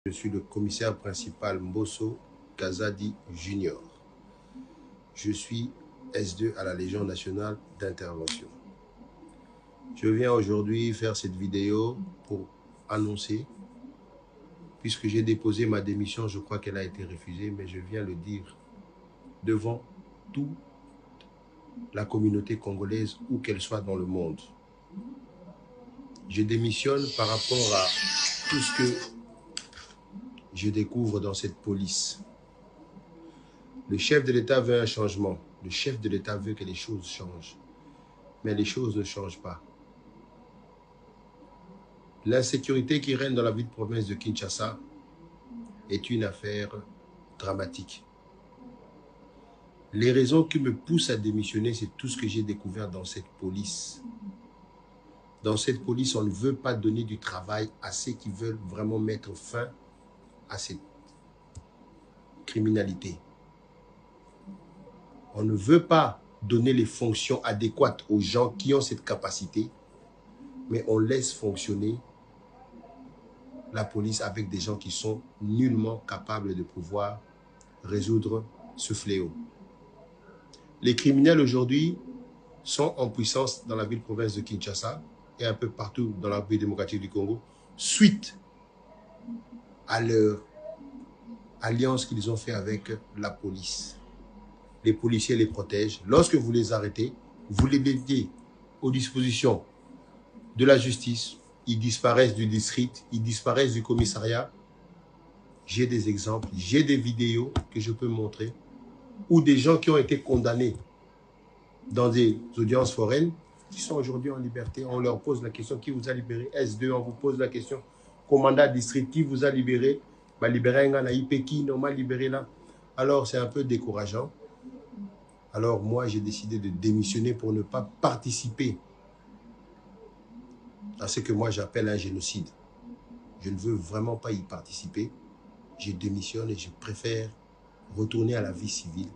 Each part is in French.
Je suis le commissaire principal Mbosso Kazadi Junior. Je suis S2 à la Légion nationale d'intervention. Je viens aujourd'hui faire cette vidéo pour annoncer, puisque j'ai déposé ma démission, je crois qu'elle a été refusée, mais je viens le dire devant toute la communauté congolaise, où qu'elle soit dans le monde. Je démissionne par rapport à tout ce que je découvre dans cette police. Le chef de l'État veut un changement. Le chef de l'État veut que les choses changent. Mais les choses ne changent pas. L'insécurité qui règne dans la ville-province de Kinshasa est une affaire dramatique. Les raisons qui me poussent à démissionner, c'est tout ce que j'ai découvert dans cette police. Dans cette police, on ne veut pas donner du travail à ceux qui veulent vraiment mettre fin à cette criminalité. On ne veut pas donner les fonctions adéquates aux gens qui ont cette capacité, mais on laisse fonctionner la police avec des gens qui sont nullement capables de pouvoir résoudre ce fléau. Les criminels aujourd'hui sont en puissance dans la ville-province de Kinshasa et un peu partout dans la République démocratique du Congo, suite à leur alliance qu'ils ont fait avec la police. Les policiers les protègent. Lorsque vous les arrêtez, vous les mettez aux dispositions de la justice. Ils disparaissent du district, ils disparaissent du commissariat. J'ai des exemples, j'ai des vidéos que je peux montrer où des gens qui ont été condamnés dans des audiences foraines, qui sont aujourd'hui en liberté, on leur pose la question, qui vous a libéré? S2, on vous pose la question, commandant district, qui vous a libéré? Bah, libéré un gars, qui m'a libéré là. Alors c'est un peu décourageant. Alors moi j'ai décidé de démissionner pour ne pas participer à ce que moi j'appelle un génocide. Je ne veux vraiment pas y participer. Je démissionne et je préfère retourner à la vie civile,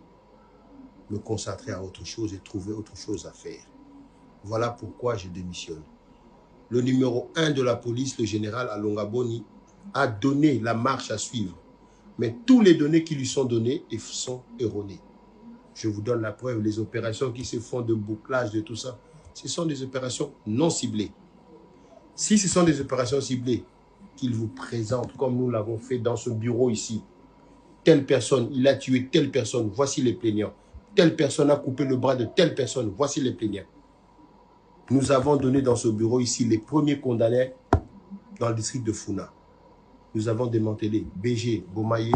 me concentrer à autre chose et trouver autre chose à faire. Voilà pourquoi je démissionne. Le numéro 1 de la police, le général Alonga Boni, a donné la marche à suivre. Mais tous les données qui lui sont données sont erronées. Je vous donne la preuve, les opérations qui se font de bouclage, de tout ça, ce sont des opérations non ciblées. Si ce sont des opérations ciblées qu'il vous présente, comme nous l'avons fait dans ce bureau ici, telle personne, il a tué telle personne, voici les plaignants. Telle personne a coupé le bras de telle personne, voici les plaignants. Nous avons donné dans ce bureau ici les premiers condamnés dans le district de Funa. Nous avons démantelé BG, Bomaye,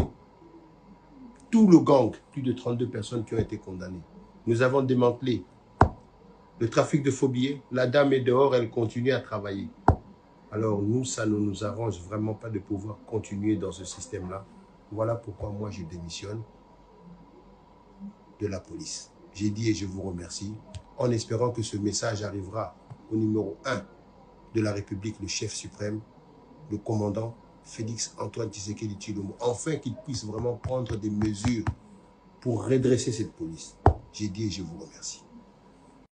tout le gang, plus de 32 personnes qui ont été condamnées. Nous avons démantelé le trafic de faux billets. La dame est dehors, elle continue à travailler. Alors nous, ça ne nous arrange vraiment pas de pouvoir continuer dans ce système-là. Voilà pourquoi moi je démissionne de la police. J'ai dit et je vous remercie, en espérant que ce message arrivera au numéro 1 de la République, le chef suprême, le commandant Félix Antoine Tshisekedi Tshilombo, enfin qu'il puisse vraiment prendre des mesures pour redresser cette police. J'ai dit et je vous remercie.